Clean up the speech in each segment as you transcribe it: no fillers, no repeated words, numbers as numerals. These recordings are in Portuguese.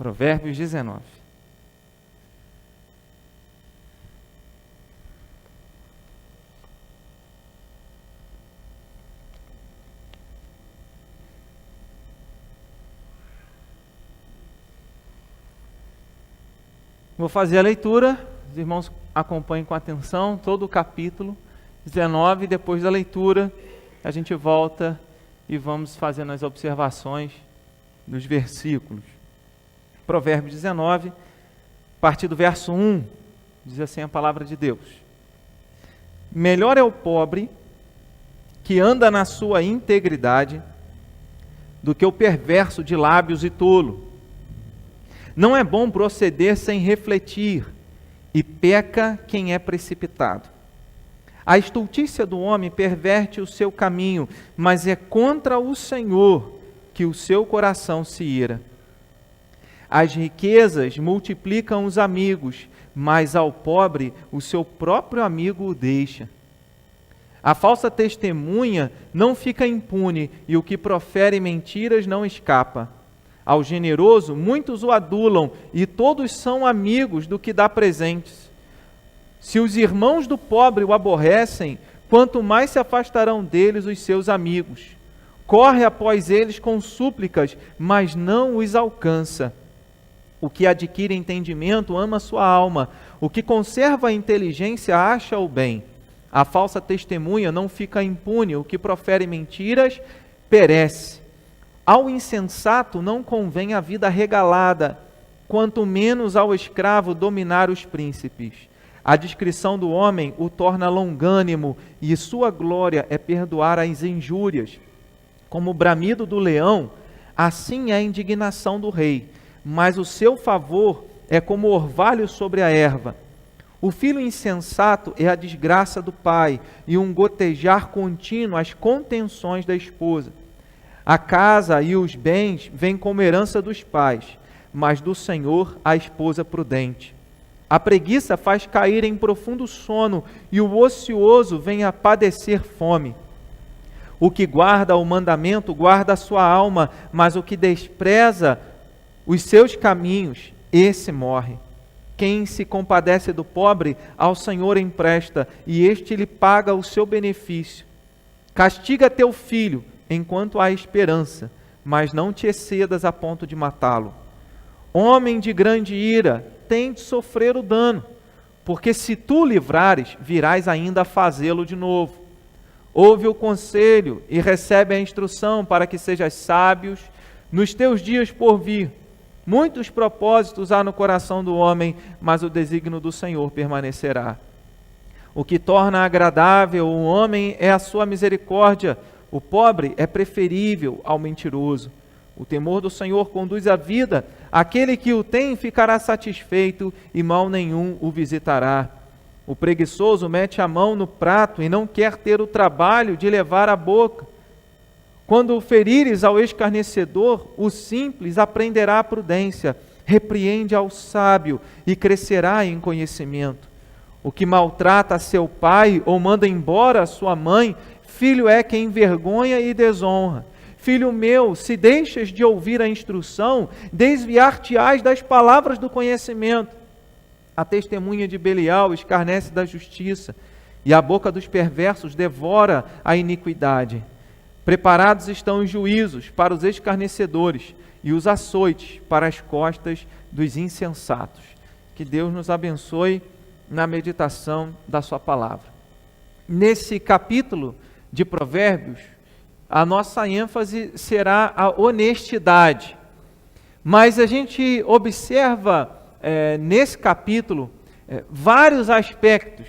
Provérbios 19. Vou fazer a leitura, os irmãos acompanhem com atenção todo o capítulo 19, depois da leitura a gente volta e vamos fazendo as observações dos versículos. Provérbios 19, a partir do verso 1, diz assim a palavra de Deus: Melhor é o pobre que anda na sua integridade do que o perverso de lábios e tolo. Não é bom proceder sem refletir, e peca quem é precipitado. A estultícia do homem perverte o seu caminho, mas é contra o Senhor que o seu coração se ira. As riquezas multiplicam os amigos, mas ao pobre o seu próprio amigo o deixa. A falsa testemunha não fica impune, e o que profere mentiras não escapa. Ao generoso, muitos o adulam, e todos são amigos do que dá presentes. Se os irmãos do pobre o aborrecem, quanto mais se afastarão deles os seus amigos. Corre após eles com súplicas, mas não os alcança. O que adquire entendimento ama sua alma. O que conserva a inteligência acha o bem. A falsa testemunha não fica impune. O que profere mentiras perece. Ao insensato não convém a vida regalada, quanto menos ao escravo dominar os príncipes. A discrição do homem o torna longânimo, e sua glória é perdoar as injúrias. Como o bramido do leão, assim é a indignação do rei, mas o seu favor é como orvalho sobre a erva. O filho insensato é a desgraça do pai, e um gotejar contínuo as contenções da esposa. A casa e os bens vêm como herança dos pais, mas do Senhor a esposa prudente. A preguiça faz cair em profundo sono, e o ocioso vem a padecer fome. O que guarda o mandamento guarda a sua alma, mas o que despreza os seus caminhos, esse morre. Quem se compadece do pobre, ao Senhor empresta, e este lhe paga o seu benefício. Castiga teu filho, enquanto há esperança, mas não te excedas a ponto de matá-lo. Homem de grande ira, tem de sofrer o dano, porque se tu o livrares, virás ainda a fazê-lo de novo. Ouve o conselho e recebe a instrução, para que sejas sábios nos teus dias por vir. Muitos propósitos há no coração do homem, mas o desígnio do Senhor permanecerá. O que torna agradável o homem é a sua misericórdia. O pobre é preferível ao mentiroso. O temor do Senhor conduz à vida. Aquele que o tem ficará satisfeito, e mal nenhum o visitará. O preguiçoso mete a mão no prato e não quer ter o trabalho de levar à boca. Quando o ferires ao escarnecedor, o simples aprenderá a prudência. Repreende ao sábio e crescerá em conhecimento. O que maltrata seu pai ou manda embora a sua mãe, filho é quem envergonha e desonra. Filho meu, se deixas de ouvir a instrução, desviar-te-ás das palavras do conhecimento. A testemunha de Belial escarnece da justiça, e a boca dos perversos devora a iniquidade. Preparados estão os juízos para os escarnecedores, e os açoites para as costas dos insensatos. Que Deus nos abençoe na meditação da sua palavra. Nesse capítulo de Provérbios, a nossa ênfase será a honestidade. Mas a gente observa nesse capítulo vários aspectos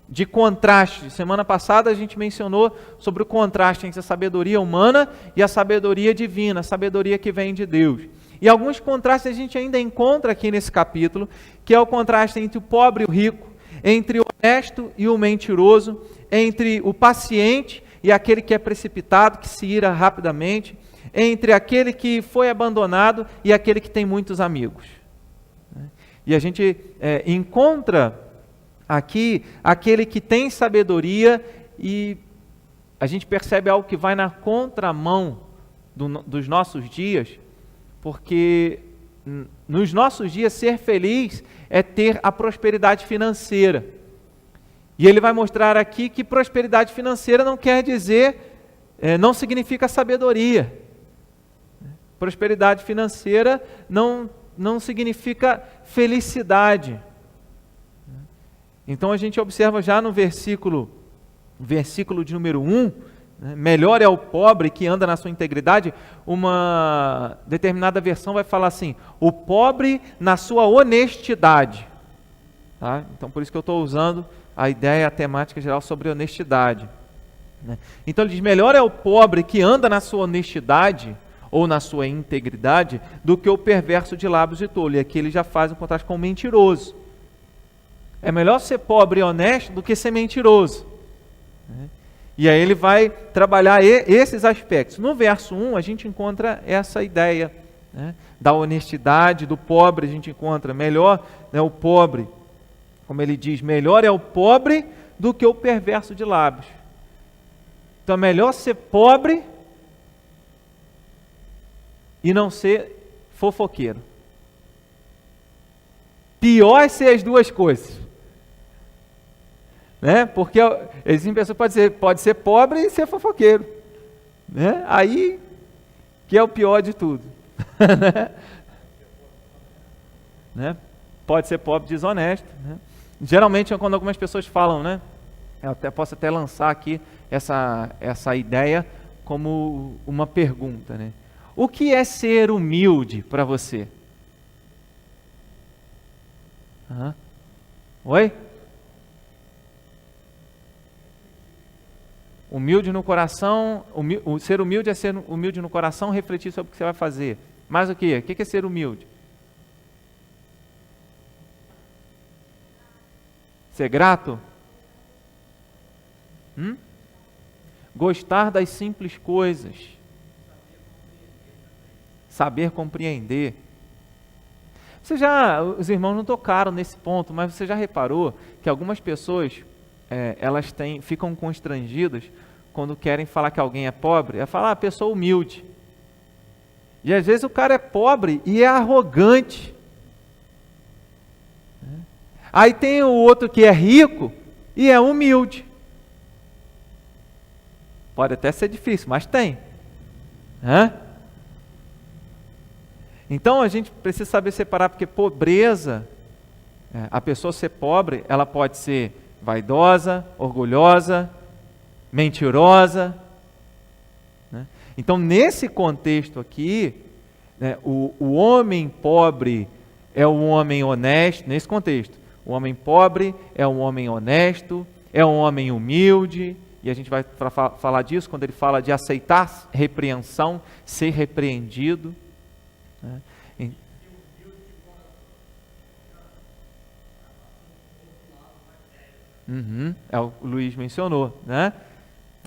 de contraste. Semana passada a gente mencionou sobre o contraste entre a sabedoria humana e a sabedoria divina, a sabedoria que vem de Deus. E alguns contrastes a gente ainda encontra aqui nesse capítulo, que é o contraste entre o pobre e o rico, entre o honesto e o mentiroso, entre o paciente e aquele que é precipitado, que se ira rapidamente, entre aquele que foi abandonado e aquele que tem muitos amigos. E a gente encontra aqui aquele que tem sabedoria, e a gente percebe algo que vai na contramão dos nossos dias, porque nos nossos dias, ser feliz é ter a prosperidade financeira. E ele vai mostrar aqui que prosperidade financeira não quer dizer, não significa sabedoria. Prosperidade financeira não significa felicidade. Então a gente observa já no versículo de número 1, melhor é o pobre que anda na sua integridade. Uma determinada versão vai falar assim, o pobre na sua honestidade. Tá? Então por isso que eu estou usando a ideia, a temática geral sobre honestidade. Então ele diz, melhor é o pobre que anda na sua honestidade ou na sua integridade do que o perverso de lábios e tolo. E aqui ele já faz um contraste com o mentiroso. É melhor ser pobre e honesto do que ser mentiroso. E aí ele vai trabalhar esses aspectos. No verso 1 a gente encontra essa ideia, da honestidade, do pobre a gente encontra melhor, o pobre, como ele diz, melhor é o pobre do que o perverso de lábios. Então é melhor ser pobre e não ser fofoqueiro. Pior é ser as duas coisas. Porque existem pessoas que pode ser pobre e ser fofoqueiro. Aí que é o pior de tudo. Pode ser pobre desonesto. Geralmente quando algumas pessoas falam, eu posso até lançar aqui essa ideia como uma pergunta. O que é ser humilde para você? Oi? Humilde no coração, ser humilde é ser humilde no coração, refletir sobre o que você vai fazer. Mas o que? O que é ser humilde? Ser grato? Gostar das simples coisas. Saber compreender. Os irmãos não tocaram nesse ponto, mas você já reparou que algumas pessoas, elas ficam constrangidas quando querem falar que alguém é pobre, é falar, pessoa humilde. E às vezes o cara é pobre e é arrogante. Aí tem o outro que é rico e é humilde. Pode até ser difícil, mas tem. Então a gente precisa saber separar, porque pobreza, a pessoa ser pobre, ela pode ser vaidosa, orgulhosa, mentirosa. Então nesse contexto aqui, o homem pobre é um homem honesto, nesse contexto, o homem pobre é um homem honesto, é um homem humilde, e a gente vai falar disso quando ele fala de aceitar repreensão, ser repreendido. O Luiz mencionou,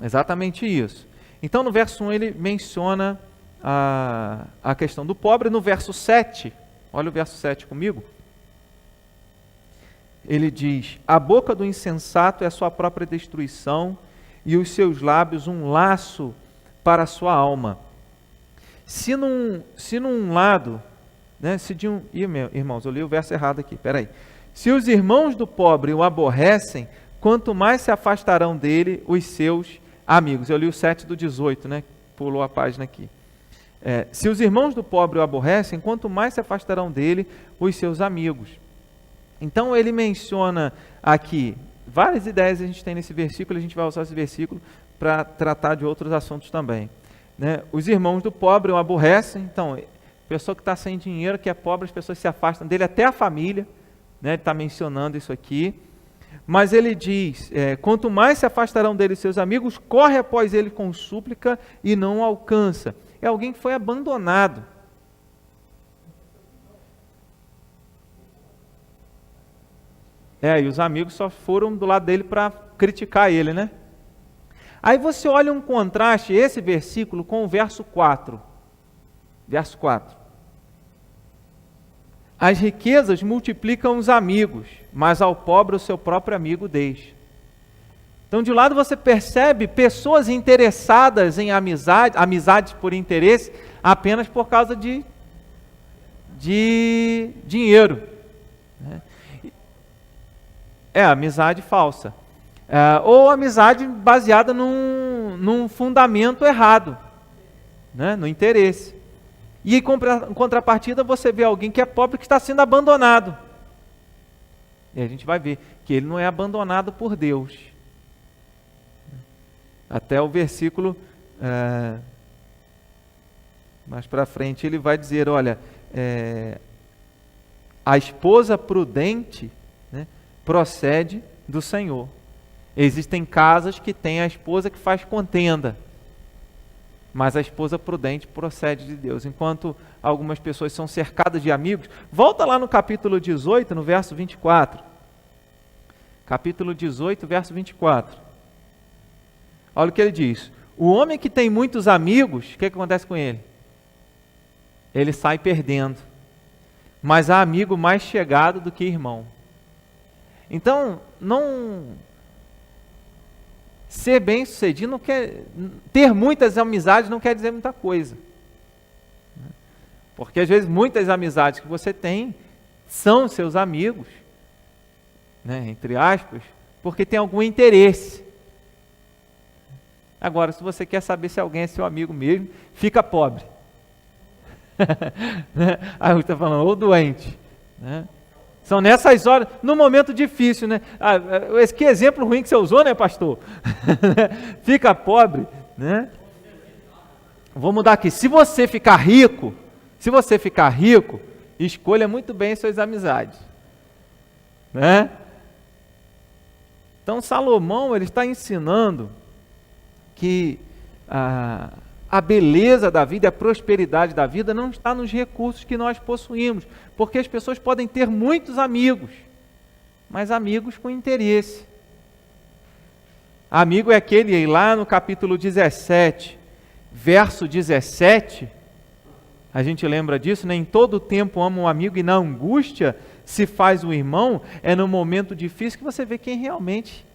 exatamente isso. Então no verso 1 ele menciona a questão do pobre. No verso 7, olha o verso 7 comigo, ele diz, a boca do insensato é a sua própria destruição e os seus lábios um laço para a sua alma. Se num lado, irmãos, eu li o verso errado aqui, peraí. Se os irmãos do pobre o aborrecem, quanto mais se afastarão dele os seus amigos. Eu li o 7 do 18, pulou a página aqui. Se os irmãos do pobre o aborrecem, quanto mais se afastarão dele os seus amigos. Então ele menciona aqui várias ideias que a gente tem nesse versículo, a gente vai usar esse versículo para tratar de outros assuntos também. Os irmãos do pobre o aborrecem, então, pessoa que está sem dinheiro, que é pobre, as pessoas se afastam dele, até a família, ele está mencionando isso aqui, mas ele diz, quanto mais se afastarão dele seus amigos, corre após ele com súplica e não o alcança. É alguém que foi abandonado. E os amigos só foram do lado dele para criticar ele, Aí você olha um contraste, esse versículo, com o verso 4. Verso 4. As riquezas multiplicam os amigos, mas ao pobre o seu próprio amigo deixa. Então, de um lado você percebe pessoas interessadas em amizades por interesse, apenas por causa de dinheiro, né? É amizade falsa. Ou amizade baseada num fundamento errado, né? No interesse. E em contrapartida você vê alguém que é pobre que está sendo abandonado. E a gente vai ver que ele não é abandonado por Deus. Até o versículo mais para frente ele vai dizer, olha, a esposa prudente, né, procede do Senhor. Existem casas que tem a esposa que faz contenda, mas a esposa prudente procede de Deus. Enquanto algumas pessoas são cercadas de amigos, volta lá no capítulo 18, no verso 24. Capítulo 18, verso 24. Olha o que ele diz. O homem que tem muitos amigos, o que acontece com ele? Ele sai perdendo. Mas há amigo mais chegado do que irmão. Então, ser bem-sucedido não quer... Ter muitas amizades não quer dizer muita coisa. Porque às vezes muitas amizades que você tem são seus amigos, né, entre aspas, porque tem algum interesse. Agora, se você quer saber se alguém é seu amigo mesmo, fica pobre. Aí você está falando, ou doente, né? São nessas horas, no momento difícil, né? Que exemplo ruim que você usou, né, pastor? Fica pobre, né? Vou mudar aqui. Se você ficar rico, escolha muito bem suas amizades, né? Então Salomão ele está ensinando que a beleza da vida, a prosperidade da vida não está nos recursos que nós possuímos, porque as pessoas podem ter muitos amigos, mas amigos com interesse. Amigo é aquele, lá no capítulo 17, verso 17, a gente lembra disso, né? Em todo tempo ama um amigo e na angústia se faz um irmão. É no momento difícil que você vê quem realmente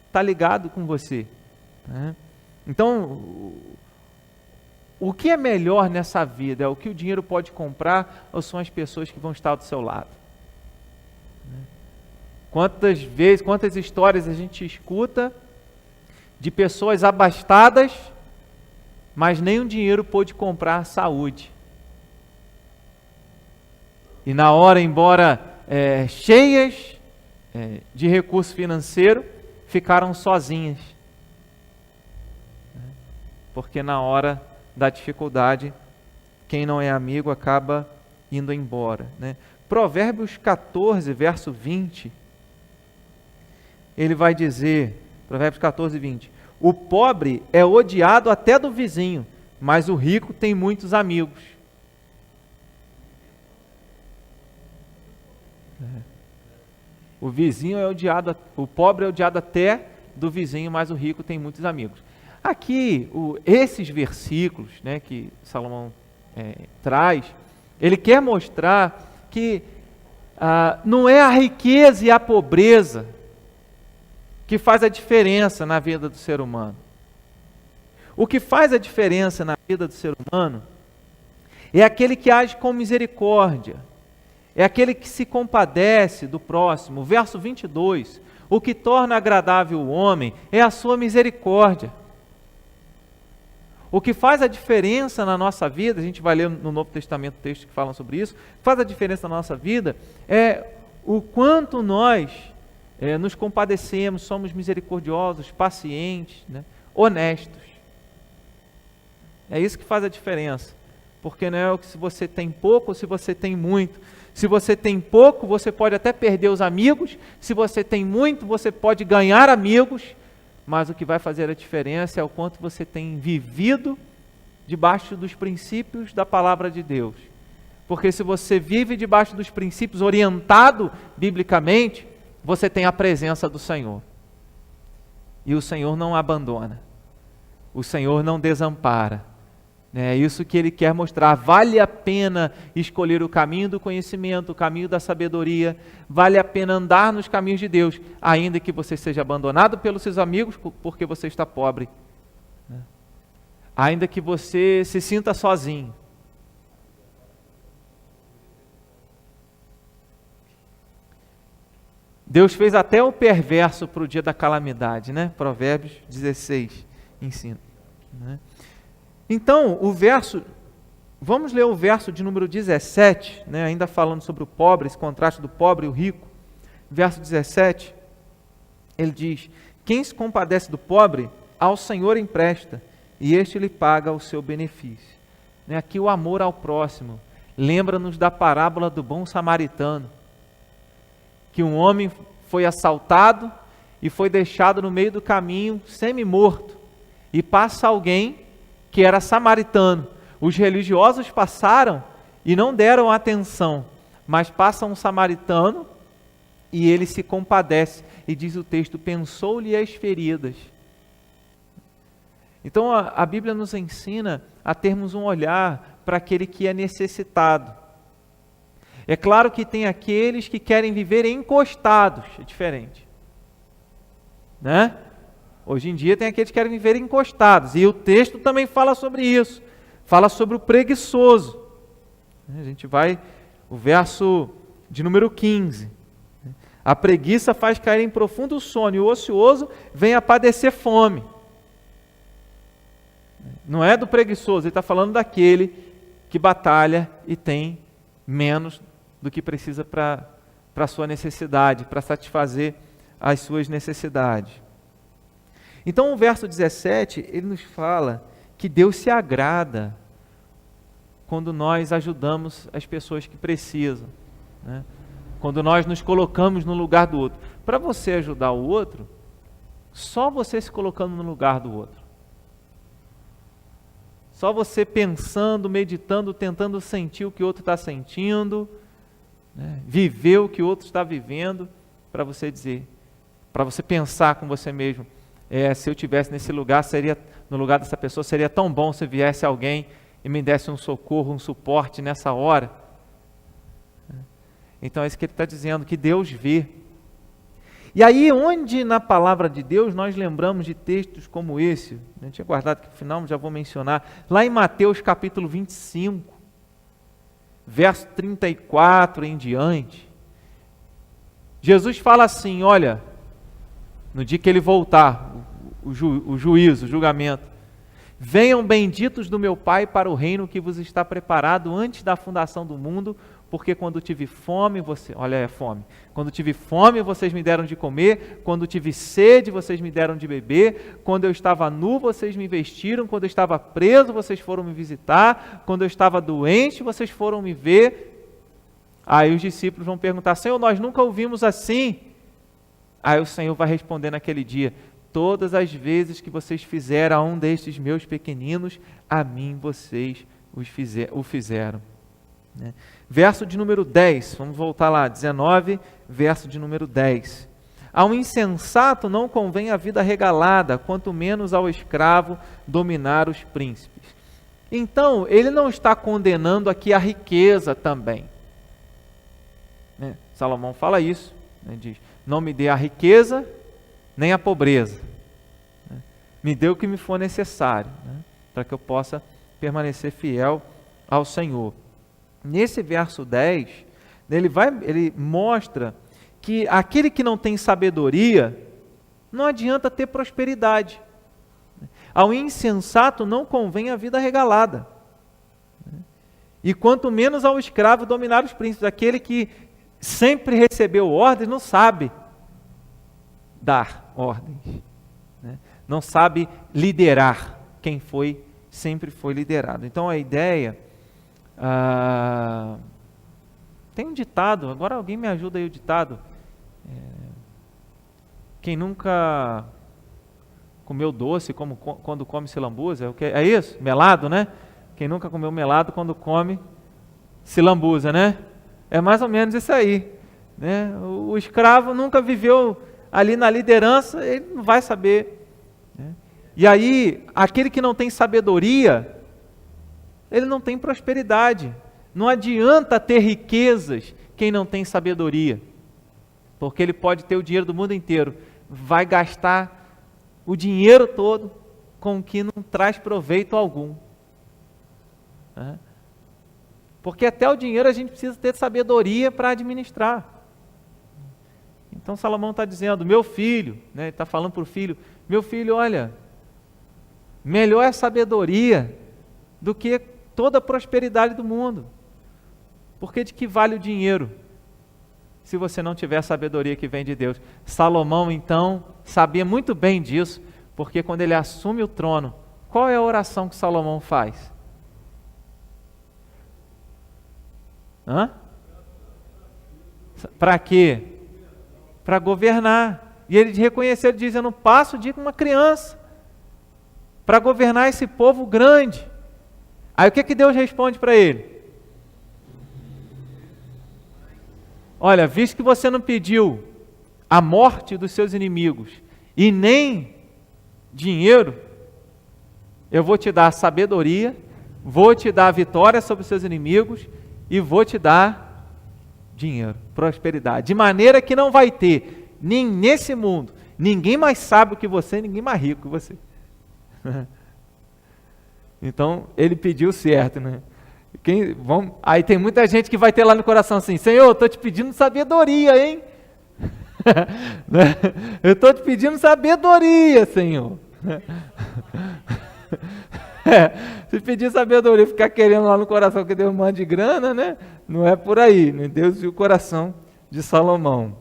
está ligado com você, né? Então, o que é melhor nessa vida? É o que o dinheiro pode comprar ou são as pessoas que vão estar do seu lado? Quantas histórias a gente escuta de pessoas abastadas, mas nem o dinheiro pôde comprar saúde. E na hora, embora cheias de recurso financeiro, ficaram sozinhas. Porque na hora da dificuldade, quem não é amigo acaba indo embora, né? Provérbios 14, verso 20, ele vai dizer, Provérbios 14, 20, o pobre é odiado até do vizinho, mas o rico tem muitos amigos. O vizinho é odiado, o pobre é odiado até do vizinho, mas o rico tem muitos amigos. Aqui, esses versículos, né, que Salomão traz, ele quer mostrar que não é a riqueza e a pobreza que faz a diferença na vida do ser humano. O que faz a diferença na vida do ser humano é aquele que age com misericórdia, é aquele que se compadece do próximo. Verso 22, o que torna agradável o homem é a sua misericórdia. O que faz a diferença na nossa vida, a gente vai ler no Novo Testamento textos que falam sobre isso, o que faz a diferença na nossa vida é o quanto nós nos compadecemos, somos misericordiosos, pacientes, né, honestos. É isso que faz a diferença, porque não é o que se você tem pouco ou se você tem muito. Se você tem pouco, você pode até perder os amigos, se você tem muito, você pode ganhar amigos, mas o que vai fazer a diferença é o quanto você tem vivido debaixo dos princípios da palavra de Deus. Porque se você vive debaixo dos princípios orientado biblicamente, você tem a presença do Senhor. E o Senhor não abandona. O Senhor não desampara. É isso que Ele quer mostrar. Vale a pena escolher o caminho do conhecimento, o caminho da sabedoria. Vale a pena andar nos caminhos de Deus, ainda que você seja abandonado pelos seus amigos porque você está pobre. Ainda que você se sinta sozinho. Deus fez até o perverso para o dia da calamidade, né? Provérbios 16 ensina. Né? Então, vamos ler o verso de número 17, né? Ainda falando sobre o pobre, esse contraste do pobre e o rico. Verso 17, ele diz: quem se compadece do pobre, ao Senhor empresta, e este lhe paga o seu benefício. Né? Aqui o amor ao próximo lembra-nos da parábola do bom samaritano, que um homem foi assaltado e foi deixado no meio do caminho semi-morto, e passa alguém que era samaritano. Os religiosos passaram e não deram atenção, mas passa um samaritano e ele se compadece, e diz o texto: pensou-lhe as feridas. Então a Bíblia nos ensina a termos um olhar para aquele que é necessitado. É claro que tem aqueles que querem viver encostados, é diferente, né? Hoje em dia tem aqueles que querem viver encostados, e o texto também fala sobre isso, fala sobre o preguiçoso. A gente vai, o verso de número 15, a preguiça faz cair em profundo sono, e o ocioso vem a padecer fome. Não é do preguiçoso, ele está falando daquele que batalha e tem menos do que precisa para a sua necessidade, para satisfazer as suas necessidades. Então o verso 17, ele nos fala que Deus se agrada quando nós ajudamos as pessoas que precisam, né? Quando nós nos colocamos no lugar do outro. Para você ajudar o outro, só você se colocando no lugar do outro. Só você pensando, meditando, tentando sentir o que o outro está sentindo, né? Viver o que o outro está vivendo, para você dizer, para você pensar com você mesmo: se eu estivesse nesse lugar, no lugar dessa pessoa, seria tão bom se viesse alguém e me desse um socorro, um suporte nessa hora. Então é isso que ele está dizendo, que Deus vê. E aí, onde na palavra de Deus nós lembramos de textos como esse, eu tinha guardado aqui no final, mas já vou mencionar, lá em Mateus capítulo 25, verso 34 em diante, Jesus fala assim: olha, no dia que ele voltar, o juízo, o julgamento: venham benditos do meu Pai para o reino que vos está preparado antes da fundação do mundo, porque quando tive fome, quando tive fome vocês me deram de comer, quando tive sede vocês me deram de beber, quando eu estava nu vocês me vestiram, quando eu estava preso vocês foram me visitar, quando eu estava doente vocês foram me ver. Aí os discípulos vão perguntar: Senhor, nós nunca ouvimos assim. Aí o Senhor vai responder naquele dia: todas as vezes que vocês fizeram a um destes meus pequeninos, a mim vocês o fizeram. Né? Verso de número 10, vamos voltar lá, 19, verso de número 10. Ao insensato não convém a vida regalada, quanto menos ao escravo dominar os príncipes. Então, ele não está condenando aqui a riqueza também. Né? Salomão fala isso, né? Diz: não me dê a riqueza, nem a pobreza. Né? Me dê o que me for necessário, né? Para que eu possa permanecer fiel ao Senhor. Nesse verso 10, ele mostra que aquele que não tem sabedoria, não adianta ter prosperidade. Ao insensato não convém a vida regalada. E quanto menos ao escravo dominar os príncipes. Aquele que sempre recebeu ordens não sabe dar ordens, né? Não sabe liderar quem sempre foi liderado. Então a ideia... tem um ditado, agora alguém me ajuda aí o ditado. Quem nunca comeu doce quando come se lambuza, é isso? Melado, né? Quem nunca comeu melado quando come se lambuza, né? É mais ou menos isso aí, né? O escravo nunca viveu ali na liderança, ele não vai saber, né? E aí, aquele que não tem sabedoria, ele não tem prosperidade. Não adianta ter riquezas quem não tem sabedoria, porque ele pode ter o dinheiro do mundo inteiro, vai gastar o dinheiro todo com o que não traz proveito algum. Porque até o dinheiro a gente precisa ter sabedoria para administrar. Então Salomão está dizendo, meu filho, né, ele está falando para o filho, meu filho, olha, melhor é sabedoria do que toda a prosperidade do mundo. Porque de que vale o dinheiro se você não tiver a sabedoria que vem de Deus? Salomão, então, sabia muito bem disso, porque quando ele assume o trono, qual é a oração que Salomão faz? Para quê? Para governar. E ele reconheceu, ele diz, eu não passo de uma criança para governar esse povo grande. Aí o que Deus responde para ele? Olha, visto que você não pediu a morte dos seus inimigos e nem dinheiro, eu vou te dar sabedoria, vou te dar vitória sobre os seus inimigos e vou te dar dinheiro, prosperidade. De maneira que não vai ter, nem nesse mundo, ninguém mais sábio que você, ninguém mais rico que você. Então, ele pediu certo, né? Aí tem muita gente que vai ter lá no coração assim, Senhor, eu estou te pedindo sabedoria, hein? Né? Eu estou te pedindo sabedoria, Senhor. Se pedir sabedoria, ficar querendo lá no coração que Deus mande grana, né? Não é por aí, né? Deus viu o coração de Salomão.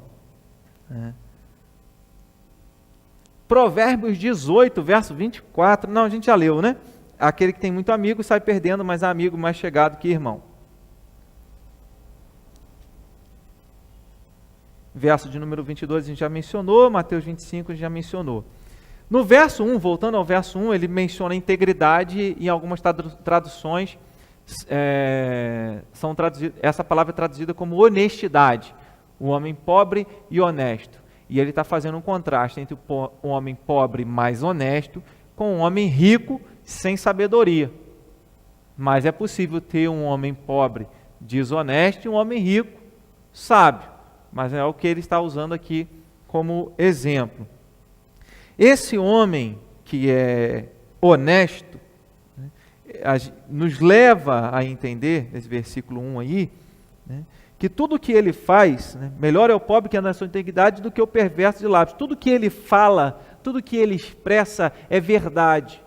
Provérbios 18, verso 24, não, a gente já leu, né? Aquele que tem muito amigo sai perdendo, mas amigo mais chegado que irmão. Verso de número 22 a gente já mencionou, Mateus 25 a gente já mencionou. No verso 1, voltando ao verso 1, ele menciona integridade e em algumas traduções, essa palavra é traduzida como honestidade, o homem pobre e honesto. E ele está fazendo um contraste entre o homem pobre mais honesto com o homem rico sem sabedoria. Mas é possível ter um homem pobre desonesto e um homem rico sábio. Mas é o que ele está usando aqui como exemplo. Esse homem que é honesto, né, nos leva a entender, nesse versículo 1 aí, né, que tudo que ele faz, né, melhor é o pobre que anda na sua integridade do que o perverso de lábios. Tudo que ele fala, tudo que ele expressa é verdade.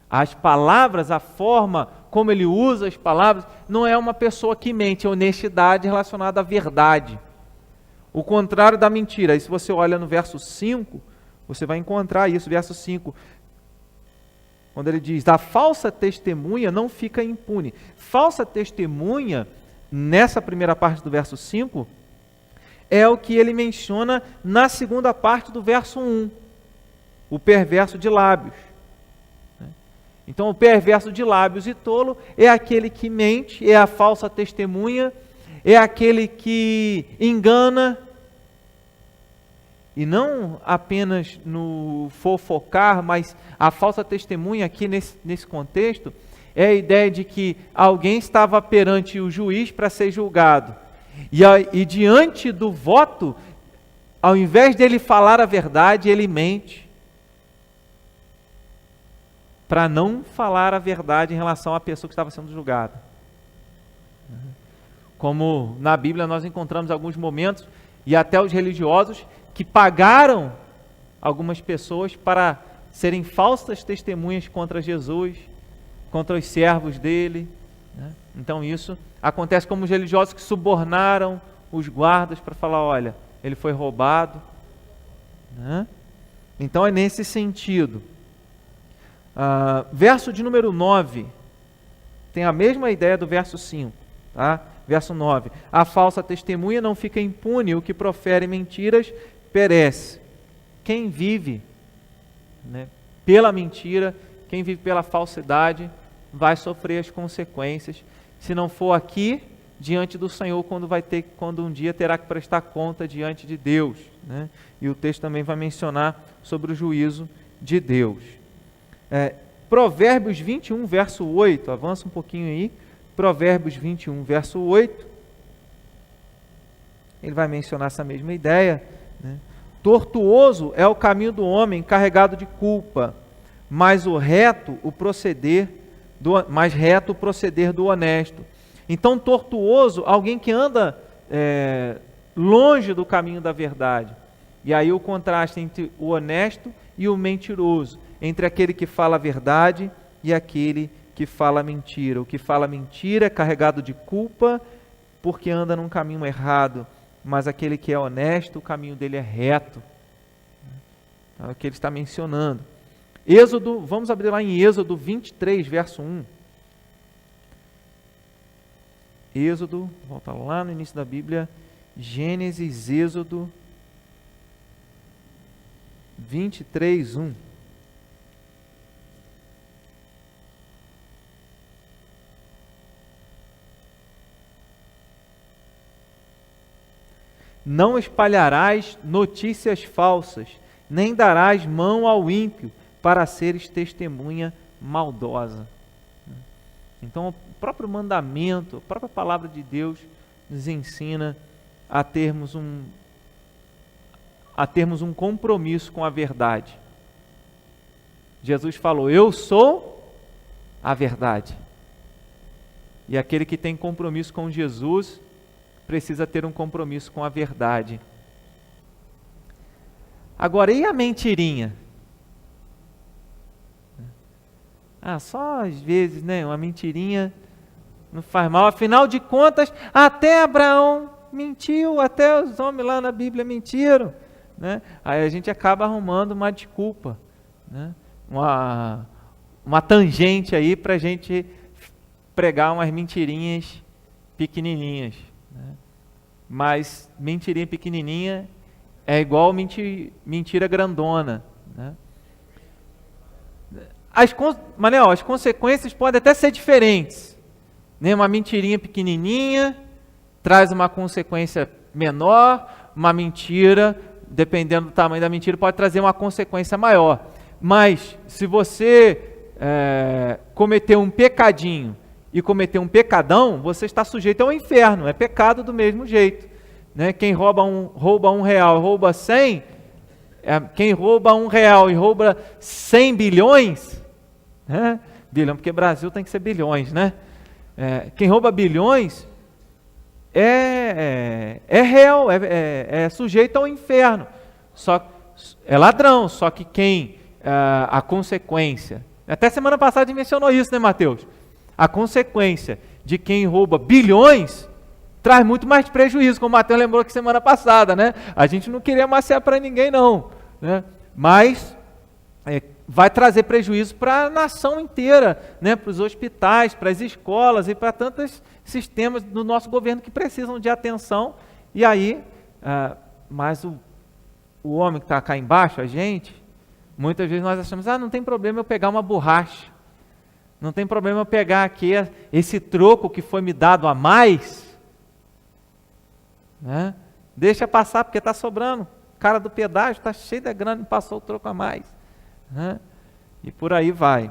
As palavras, a forma como ele usa as palavras, não é uma pessoa que mente, é honestidade relacionada à verdade. O contrário da mentira. Aí se você olha no verso 5, você vai encontrar isso, verso 5, quando ele diz, a falsa testemunha não fica impune. Falsa testemunha, nessa primeira parte do verso 5, é o que ele menciona na segunda parte do verso 1, o perverso de lábios. Então, o perverso de lábios e tolo é aquele que mente, é a falsa testemunha, é aquele que engana, e não apenas no fofocar, mas a falsa testemunha aqui nesse contexto é a ideia de que alguém estava perante o juiz para ser julgado, e diante do voto, ao invés dele falar a verdade, ele mente, para não falar a verdade em relação à pessoa que estava sendo julgada. Como na Bíblia nós encontramos alguns momentos, e até os religiosos, que pagaram algumas pessoas para serem falsas testemunhas contra Jesus, contra os servos dele. Então isso acontece como os religiosos que subornaram os guardas para falar, olha, ele foi roubado. Então é nesse sentido. Verso de número 9, tem a mesma ideia do verso 5, tá? Verso 9, a falsa testemunha não fica impune, o que profere mentiras perece. Quem vive, né, pela mentira, quem vive pela falsidade, vai sofrer as consequências, se não for aqui, diante do Senhor, quando um dia terá que prestar conta diante de Deus, né? E o texto também vai mencionar sobre o juízo de Deus. Provérbios 21, verso 8, avança um pouquinho aí, Provérbios 21, verso 8, ele vai mencionar essa mesma ideia, né? Tortuoso é o caminho do homem carregado de culpa, mais reto o proceder do honesto. Então, tortuoso, alguém que anda longe do caminho da verdade. E aí o contraste entre o honesto e o mentiroso, entre aquele que fala a verdade e aquele que fala mentira. O que fala mentira é carregado de culpa porque anda num caminho errado, mas aquele que é honesto, o caminho dele é reto. É o que ele está mencionando. Êxodo, vamos abrir lá em Êxodo 23, verso 1. Êxodo, volta lá no início da Bíblia, Gênesis, Êxodo 23, 1. Não espalharás notícias falsas, nem darás mão ao ímpio, para seres testemunha maldosa. Então, o próprio mandamento, a própria palavra de Deus nos ensina a termos um compromisso com a verdade. Jesus falou: eu sou a verdade. E aquele que tem compromisso com Jesus precisa ter um compromisso com a verdade. Agora, e a mentirinha? Só às vezes, né? Uma mentirinha não faz mal. Afinal de contas, até Abraão mentiu, até os homens lá na Bíblia mentiram, né? Aí a gente acaba arrumando uma desculpa, né? Uma tangente aí para a gente pregar umas mentirinhas pequenininhas, né? Mas mentirinha pequenininha é igual mentira grandona, né? As consequências podem até ser diferentes, né? Uma mentirinha pequenininha traz uma consequência menor, uma mentira, dependendo do tamanho da mentira, pode trazer uma consequência maior. Mas se você cometer um pecadinho e cometer um pecadão, você está sujeito ao inferno, é pecado do mesmo jeito, né? Quem rouba um real, rouba 100, quem rouba R$1 e rouba 100 bilhões, né? Bilhão, porque Brasil tem que ser bilhões, né? Quem rouba bilhões é réu, é sujeito ao inferno, é ladrão, só que a consequência, até semana passada a gente mencionou isso, né, Mateus? A consequência de quem rouba bilhões traz muito mais prejuízo, como o Mateus lembrou que semana passada, né? A gente não queria maciar para ninguém não, né? Mas vai trazer prejuízo para a nação inteira, né? Para os hospitais, para as escolas e para tantos sistemas do nosso governo que precisam de atenção. E aí, mas o homem que está cá embaixo, a gente, muitas vezes nós achamos, não tem problema eu pegar uma borracha, não tem problema eu pegar aqui esse troco que foi me dado a mais, né? Deixa passar porque está sobrando, o cara do pedágio está cheio de grana e passou o troco a mais, né? E por aí vai.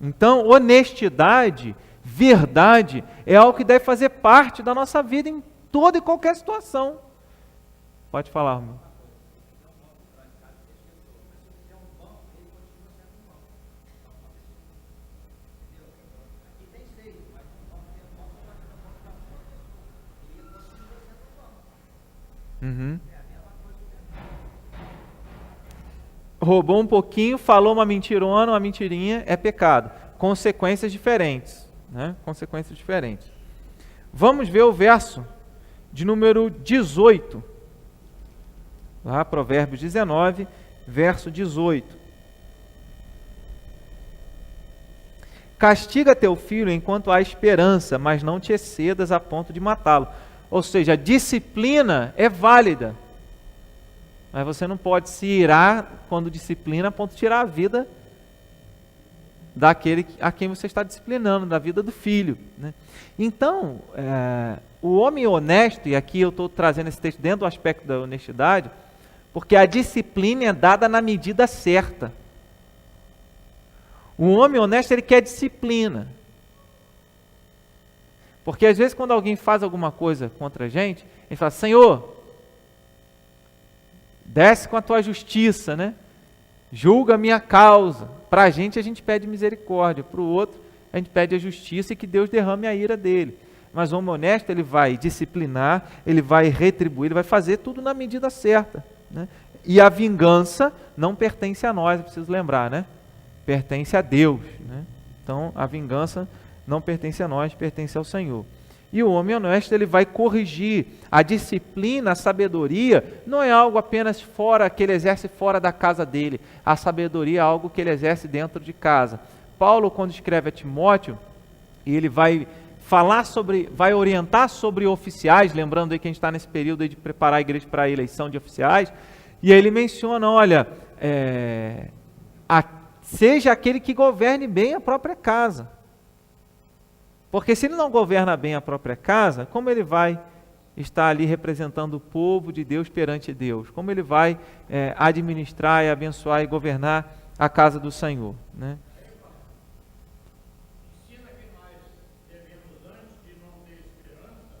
Então, honestidade, verdade, é algo que deve fazer parte da nossa vida em toda e qualquer situação. Pode falar, irmão. Roubou um pouquinho, falou uma mentirona, uma mentirinha, é pecado. Consequências diferentes, né? Consequências diferentes. Vamos ver o verso de número 18. Lá, Provérbios 19, verso 18. Castiga teu filho enquanto há esperança, mas não te excedas a ponto de matá-lo. Ou seja, a disciplina é válida, mas você não pode se irar quando disciplina a ponto de tirar a vida daquele a quem você está disciplinando, da vida do filho, né? Então, o homem honesto, e aqui eu estou trazendo esse texto dentro do aspecto da honestidade, porque a disciplina é dada na medida certa. O homem honesto, ele quer disciplina. Porque às vezes quando alguém faz alguma coisa contra a gente, ele fala, Senhor, desce com a tua justiça, né? Julga a minha causa. Para a gente pede misericórdia, para o outro a gente pede a justiça e que Deus derrame a ira dele. Mas o homem honesto, ele vai disciplinar, ele vai retribuir, ele vai fazer tudo na medida certa, né? E a vingança não pertence a nós, é preciso lembrar, né? Pertence a Deus, né? Então, a vingança não pertence a nós, pertence ao Senhor. E o homem honesto, ele vai corrigir. A disciplina, a sabedoria, não é algo apenas fora, que ele exerce fora da casa dele. A sabedoria é algo que ele exerce dentro de casa. Paulo, quando escreve a Timóteo, e ele vai falar sobre, vai orientar sobre oficiais, lembrando aí que a gente está nesse período aí de preparar a igreja para a eleição de oficiais, e aí ele menciona, olha, seja aquele que governe bem a própria casa. Porque se ele não governa bem a própria casa, como ele vai estar ali representando o povo de Deus perante Deus? Como ele vai administrar e abençoar e governar a casa do Senhor, né? Ensina que nós devemos, antes de não ter esperança,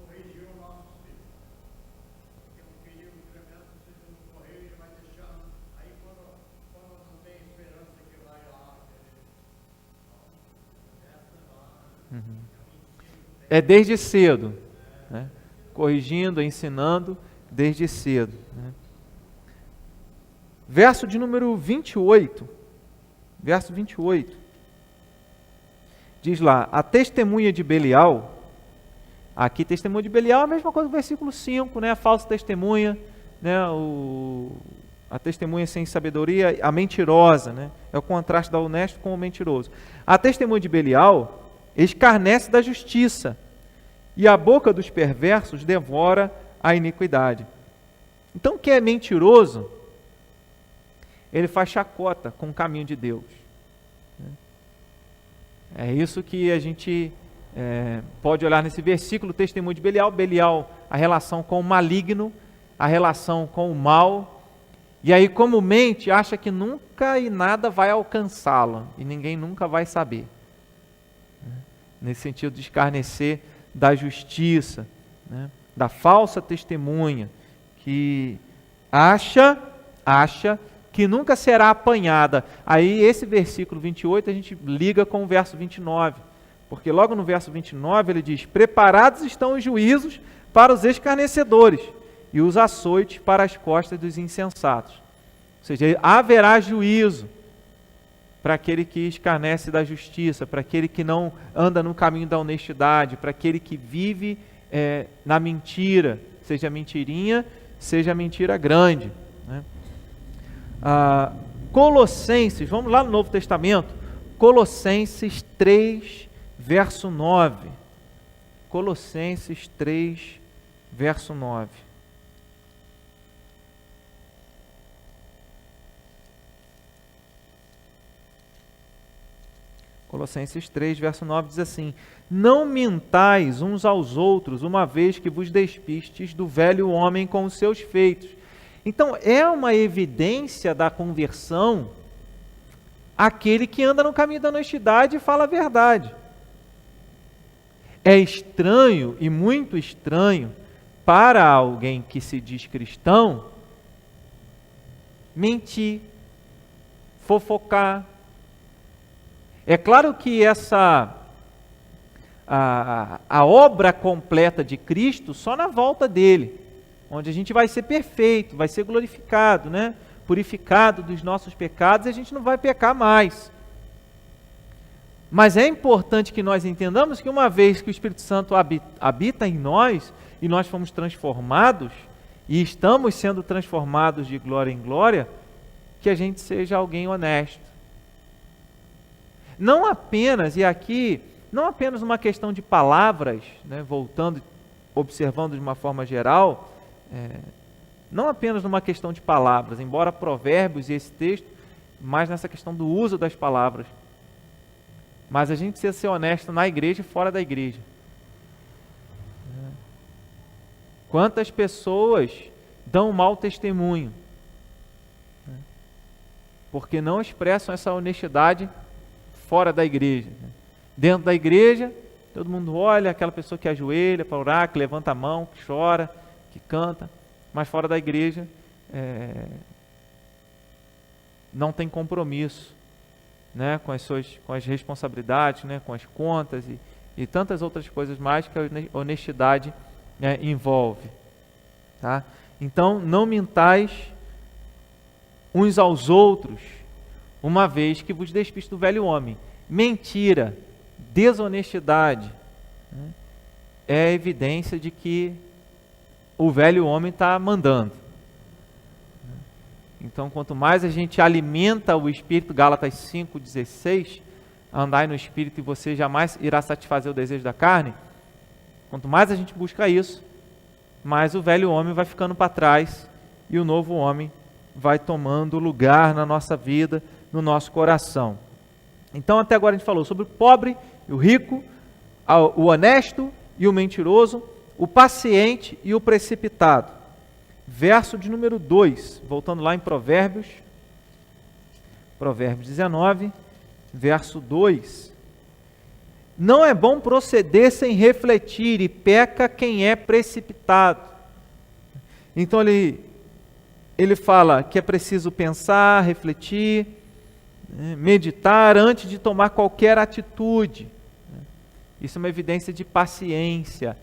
corrigir o nosso filho. Porque um perigo tremendo, se você não correr, ele vai deixando. Aí quando não tem esperança que vai lá, É desde cedo, né? Corrigindo, ensinando desde cedo, né? Verso de número 28, verso 28, diz lá, a testemunha de Belial, aqui testemunha de Belial é a mesma coisa que o versículo 5, né? A falsa testemunha, né? A testemunha sem sabedoria, a mentirosa, né? É o contraste da honesto com o mentiroso. A testemunha de Belial escarnece da justiça, e a boca dos perversos devora a iniquidade. Então, quem é mentiroso, ele faz chacota com o caminho de Deus. É isso que a gente pode olhar nesse versículo, testemunho de Belial. Belial, a relação com o maligno, a relação com o mal, e aí como mente, acha que nunca e nada vai alcançá-lo, e ninguém nunca vai saber. Nesse sentido de escarnecer da justiça, né? Da falsa testemunha, que acha que nunca será apanhada. Aí esse versículo 28 a gente liga com o verso 29, porque logo no verso 29 ele diz, preparados estão os juízos para os escarnecedores, e os açoites para as costas dos insensatos. Ou seja, haverá juízo para aquele que escarnece da justiça, para aquele que não anda no caminho da honestidade, para aquele que vive na mentira, seja mentirinha, seja mentira grande, né? Colossenses, vamos lá no Novo Testamento, Colossenses 3, verso 9. Colossenses 3, verso 9. Colossenses 3, verso 9 diz assim, não mintais uns aos outros, uma vez que vos despistes do velho homem com os seus feitos. Então, é uma evidência da conversão aquele que anda no caminho da honestidade e fala a verdade. É estranho e muito estranho para alguém que se diz cristão mentir, fofocar. É claro que a obra completa de Cristo só na volta dele, onde a gente vai ser perfeito, vai ser glorificado, né? Purificado dos nossos pecados, e a gente não vai pecar mais. Mas é importante que nós entendamos que uma vez que o Espírito Santo habita em nós, e nós fomos transformados, e estamos sendo transformados de glória em glória, que a gente seja alguém honesto. Não apenas, e aqui, não apenas uma questão de palavras, né, voltando, observando de uma forma geral, não apenas numa questão de palavras, embora Provérbios e esse texto, mais nessa questão do uso das palavras. Mas a gente precisa ser honesto na igreja e fora da igreja. Quantas pessoas dão mau testemunho, porque não expressam essa honestidade fora da igreja. Dentro da igreja, todo mundo olha, aquela pessoa que ajoelha para orar, que levanta a mão, que chora, que canta, mas fora da igreja não tem compromisso, né, com as responsabilidades, né, com as contas e tantas outras coisas mais que a honestidade envolve. Tá? Então, não mintais uns aos outros, uma vez que vos despiste do velho homem. Mentira, desonestidade, é evidência de que o velho homem está mandando. Então, quanto mais a gente alimenta o Espírito, Gálatas 5,16, andai no Espírito e você jamais irá satisfazer o desejo da carne, quanto mais a gente busca isso, mais o velho homem vai ficando para trás e o novo homem vai tomando lugar na nossa vida, no nosso coração. Então, até agora a gente falou sobre o pobre e o rico, o honesto e o mentiroso, o paciente e o precipitado. Verso de número 2, voltando lá em Provérbios 19, verso 2. Não é bom proceder sem refletir, e peca quem é precipitado. Então ele fala que é preciso pensar, refletir, meditar antes de tomar qualquer atitude. Isso é uma evidência de paciência.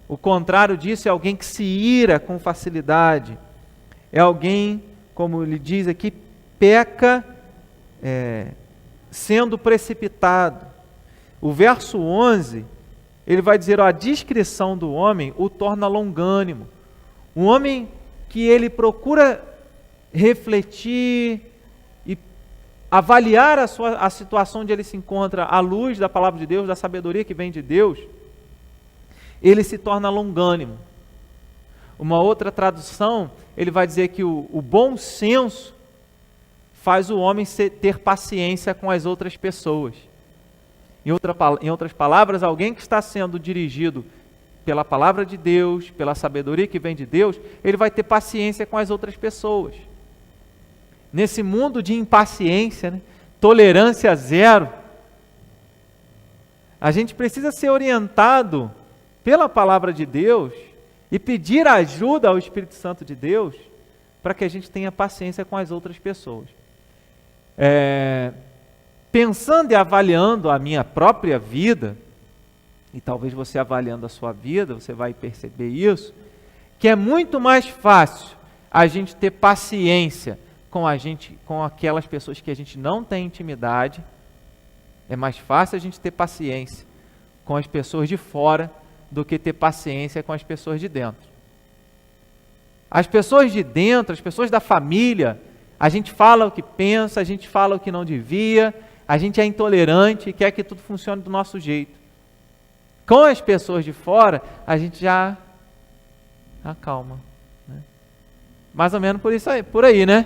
O contrário disso é alguém que se ira com facilidade. É alguém, como ele diz aqui, peca sendo precipitado. O verso 11, ele vai dizer, a discrição do homem o torna longânimo. Um homem que ele procura refletir e avaliar a situação onde ele se encontra à luz da palavra de Deus, da sabedoria que vem de Deus, ele se torna longânimo. Uma outra tradução, ele vai dizer que o bom senso faz o homem ter paciência com as outras pessoas. Em outras palavras, alguém que está sendo dirigido pela palavra de Deus, pela sabedoria que vem de Deus, ele vai ter paciência com as outras pessoas. Nesse mundo de impaciência, tolerância zero, a gente precisa ser orientado pela palavra de Deus e pedir ajuda ao Espírito Santo de Deus para que a gente tenha paciência com as outras pessoas. Pensando e avaliando a minha própria vida, e talvez você avaliando a sua vida, você vai perceber isso, que é muito mais fácil a gente ter paciência com aquelas pessoas que a gente não tem intimidade, é mais fácil a gente ter paciência com as pessoas de fora do que ter paciência com as pessoas de dentro. As pessoas de dentro, as pessoas da família, a gente fala o que pensa, a gente fala o que não devia, a gente é intolerante e quer que tudo funcione do nosso jeito. Com as pessoas de fora, a gente já acalma. Mais ou menos por aí, né?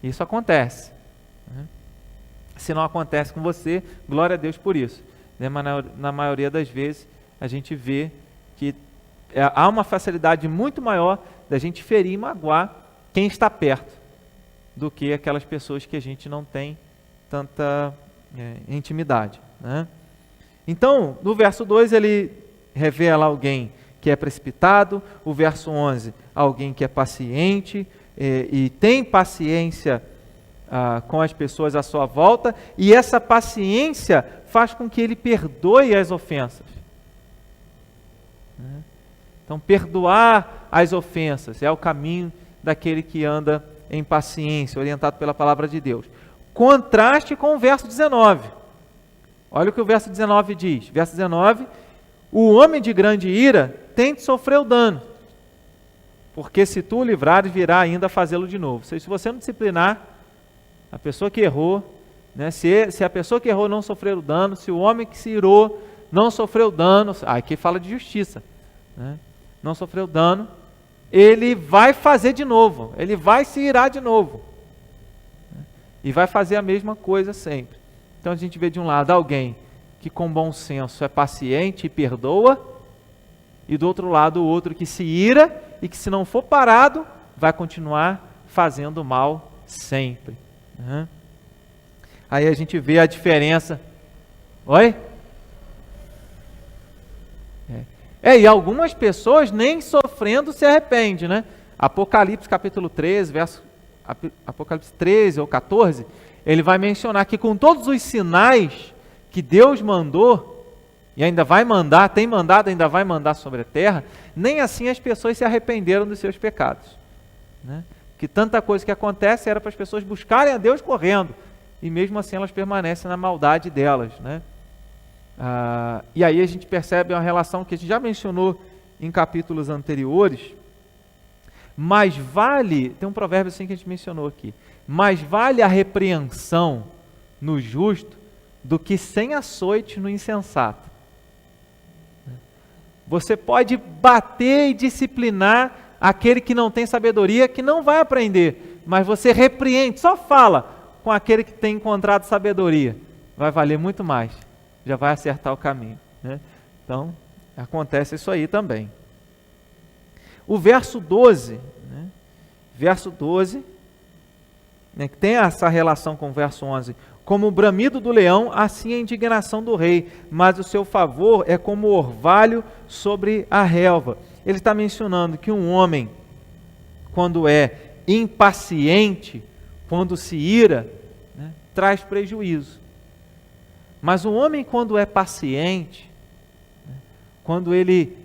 Isso acontece. Se não acontece com você, glória a Deus por isso. Mas na maioria das vezes, a gente vê que há uma facilidade muito maior da gente ferir e magoar quem está perto do que aquelas pessoas que a gente não tem tanta intimidade. Então, no verso 2 ele revela alguém que é precipitado, o verso 11, alguém que é paciente e tem paciência com as pessoas à sua volta, e essa paciência faz com que ele perdoe as ofensas. Então, perdoar as ofensas é o caminho daquele que anda em paciência, orientado pela palavra de Deus. Contraste com o verso 19. Olha o que o verso 19 diz. Verso 19, o homem de grande ira tem de sofrer o dano, porque se tu o livrares, virá ainda a fazê-lo de novo. Se você não disciplinar a pessoa que errou, se a pessoa que errou não sofrer o dano, se o homem que se irou não sofreu dano, aqui fala de justiça, não sofreu dano, ele vai fazer de novo, ele vai se irar de novo, e vai fazer a mesma coisa sempre. Então a gente vê de um lado alguém que com bom senso é paciente e perdoa, e do outro lado o outro que se ira e que, se não for parado, vai continuar fazendo mal sempre. Aí a gente vê a diferença. Oi? E algumas pessoas nem sofrendo se arrependem, né? Apocalipse capítulo 13, Apocalipse 13 ou 14, ele vai mencionar que com todos os sinais que Deus mandou, e ainda vai mandar, tem mandado, ainda vai mandar sobre a terra, nem assim as pessoas se arrependeram dos seus pecados. Né? Que tanta coisa que acontece era para as pessoas buscarem a Deus correndo, e mesmo assim elas permanecem na maldade delas. Né? E aí a gente percebe uma relação que a gente já mencionou em capítulos anteriores, mas vale, tem um provérbio assim que a gente mencionou aqui, mais vale a repreensão no justo do que 100 açoites no insensato. Você pode bater e disciplinar aquele que não tem sabedoria, que não vai aprender, mas você repreende, só fala com aquele que tem encontrado sabedoria, vai valer muito mais, já vai acertar o caminho. Né? Então, acontece isso aí também. O verso 12, verso 12, que tem essa relação com o verso 11, como o bramido do leão, assim a indignação do rei, mas o seu favor é como o orvalho sobre a relva. Ele está mencionando que um homem, quando é impaciente, quando se ira, traz prejuízo. Mas um homem, quando é paciente, quando ele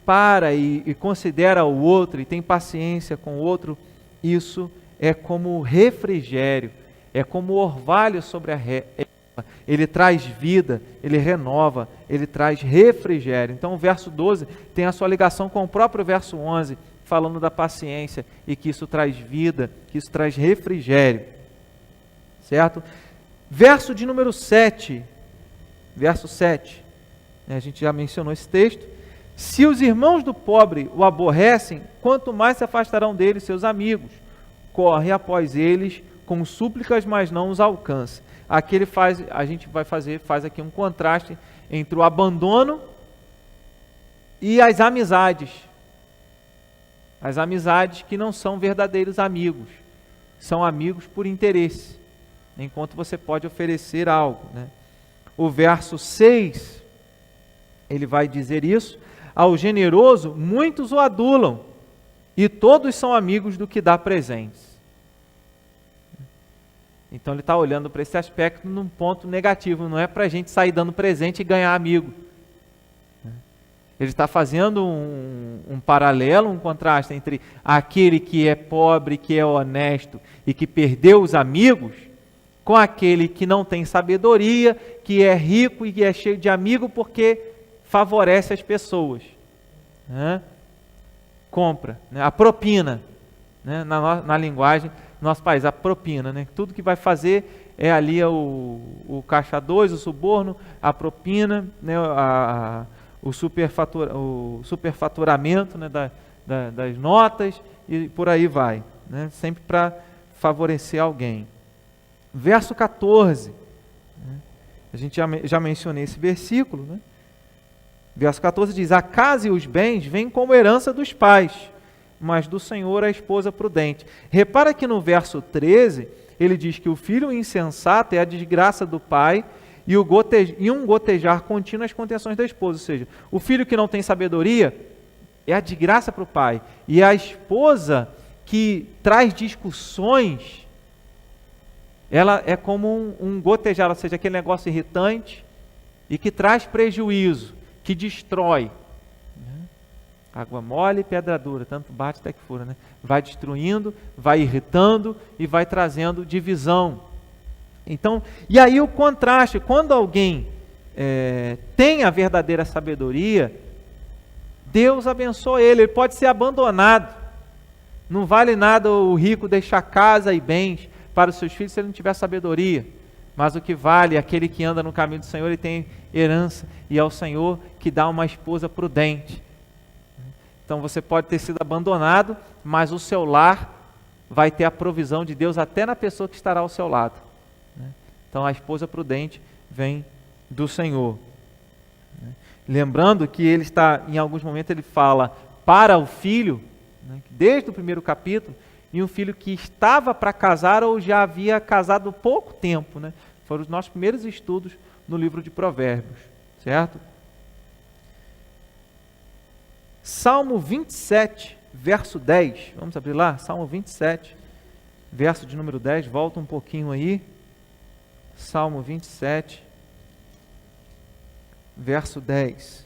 para e considera o outro e tem paciência com o outro, isso é como refrigério, é como orvalho sobre a relva. Ele traz vida, ele renova, ele traz refrigério. Então o verso 12 tem a sua ligação com o próprio verso 11, falando da paciência e que isso traz vida, que isso traz refrigério. Certo? Verso de número 7, verso 7, a gente já mencionou esse texto. Se os irmãos do pobre o aborrecem, quanto mais se afastarão dele seus amigos. Corre após eles com súplicas, mas não os alcança. Aqui a gente faz aqui um contraste entre o abandono e as amizades. As amizades que não são verdadeiros amigos, são amigos por interesse, enquanto você pode oferecer algo. Né? O verso 6, ele vai dizer isso: ao generoso muitos o adulam, e todos são amigos do que dá presentes. Então ele está olhando para esse aspecto num ponto negativo, não é para a gente sair dando presente e ganhar amigo. Ele está fazendo um paralelo, um contraste entre aquele que é pobre, que é honesto e que perdeu os amigos, com aquele que não tem sabedoria, que é rico e que é cheio de amigo porque favorece as pessoas. Compra, a propina, na linguagem do nosso país, a propina. Tudo que vai fazer é ali o caixa 2, o suborno, a propina, o superfaturamento das notas e por aí vai, sempre para favorecer alguém. Verso 14, a gente já mencionei esse versículo, Verso 14 diz: a casa e os bens vêm como herança dos pais, mas do Senhor a esposa prudente. Repara que no verso 13, ele diz que o filho insensato é a desgraça do pai e um gotejar contínuo as contenções da esposa. Ou seja, o filho que não tem sabedoria é a desgraça para o pai. E a esposa que traz discussões, ela é como um gotejar, ou seja, aquele negócio irritante e que traz prejuízo, que destrói. Água mole e pedra dura, tanto bate até que fura. Vai destruindo, vai irritando e vai trazendo divisão. Então, e aí o contraste, quando alguém tem a verdadeira sabedoria, Deus abençoa ele pode ser abandonado. Não vale nada o rico deixar casa e bens para os seus filhos se ele não tiver sabedoria. Mas o que vale é aquele que anda no caminho do Senhor, ele tem herança, e é o Senhor que dá uma esposa prudente. Então você pode ter sido abandonado, mas o seu lar vai ter a provisão de Deus até na pessoa que estará ao seu lado. Então a esposa prudente vem do Senhor. Lembrando que ele está, em alguns momentos ele fala para o filho, desde o primeiro capítulo, e um filho que estava para casar ou já havia casado pouco tempo. Foram os nossos primeiros estudos no livro de Provérbios, certo? Salmo 27, verso 10. Vamos abrir lá? Salmo 27, verso de número 10. Volta um pouquinho aí. Salmo 27. verso 10.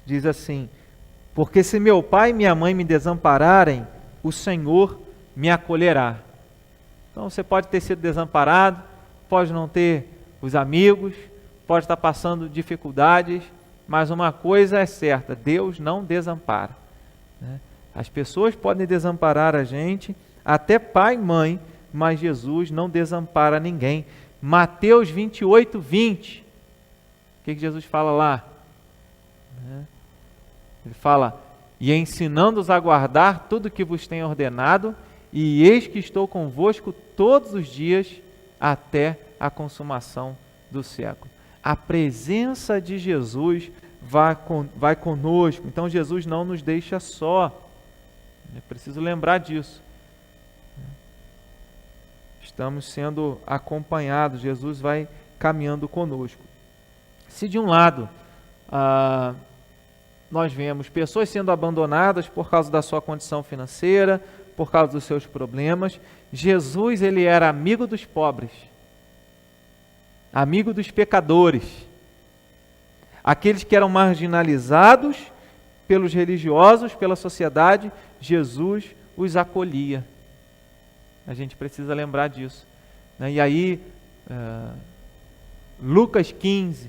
Diz assim: porque se meu pai e minha mãe me desampararem, o Senhor me acolherá. Então você pode ter sido desamparado, pode não ter os amigos, pode estar passando dificuldades, mas uma coisa é certa: Deus não desampara, né? As pessoas podem desamparar a gente, até pai e mãe, mas Jesus não desampara ninguém. Mateus 28, 20. O que Jesus fala lá? Ele fala: e ensinando-os a guardar tudo o que vos tenho ordenado, e eis que estou convosco todos os dias até a consumação do século. A presença de Jesus vai conosco. Então Jesus não nos deixa só. É preciso lembrar disso. Estamos sendo acompanhados, Jesus vai caminhando conosco. Se de um lado nós vemos pessoas sendo abandonadas por causa da sua condição financeira, por causa dos seus problemas, Jesus, ele era amigo dos pobres, amigo dos pecadores, aqueles que eram marginalizados pelos religiosos, pela sociedade. Jesus os acolhia. A gente precisa lembrar disso, né? E aí, Lucas 15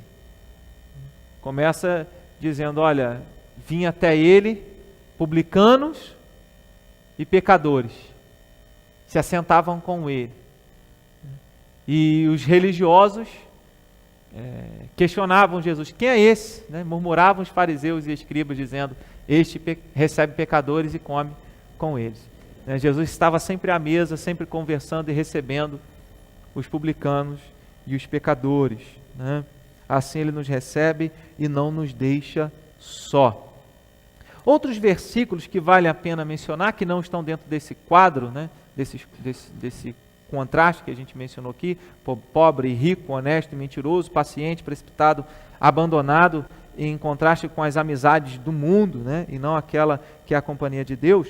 começa dizendo: olha, vinha até ele publicanos e pecadores, se assentavam com ele. E os religiosos questionavam Jesus: quem é esse? Né? Murmuravam os fariseus e escribas, dizendo: este recebe pecadores e come com eles. Jesus estava sempre à mesa, sempre conversando e recebendo os publicanos e os pecadores, né? Assim ele nos recebe e não nos deixa só. Outros versículos que vale a pena mencionar, que não estão dentro desse quadro, né? desse contraste que a gente mencionou aqui: pobre e rico, honesto e mentiroso, paciente, precipitado, abandonado, em contraste com as amizades do mundo, né? E não aquela que é a companhia de Deus.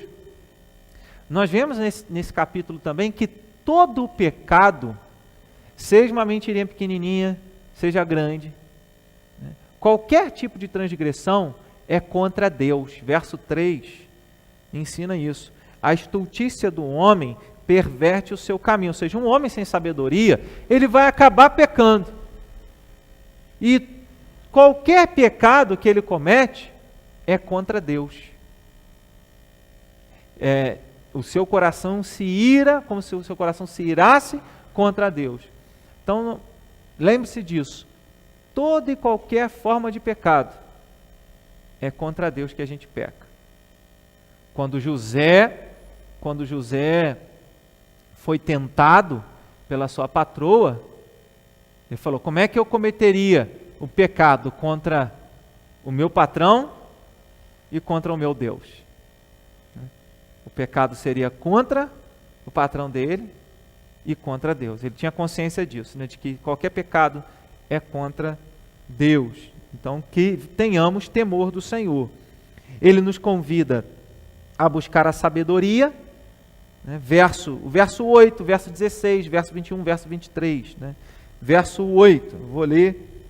Nós vemos nesse capítulo também que todo o pecado, seja uma mentirinha pequenininha, seja grande, né? Qualquer tipo de transgressão é contra Deus. Verso 3 ensina isso. A estultícia do homem perverte o seu caminho. Ou seja, um homem sem sabedoria, ele vai acabar pecando. E qualquer pecado que ele comete é contra Deus. O seu coração se ira, como se o seu coração se irasse contra Deus. Então, lembre-se disso. Toda e qualquer forma de pecado é contra Deus que a gente peca. Quando José foi tentado pela sua patroa, ele falou: como é que eu cometeria o pecado contra o meu patrão e contra o meu Deus? O pecado seria contra o patrão dele e contra Deus. Ele tinha consciência disso, né, de que qualquer pecado é contra Deus. Então, que tenhamos temor do Senhor. Ele nos convida a buscar a sabedoria, né, o verso 8, verso 16, verso 21, verso 23. Né? Verso 8, eu vou ler.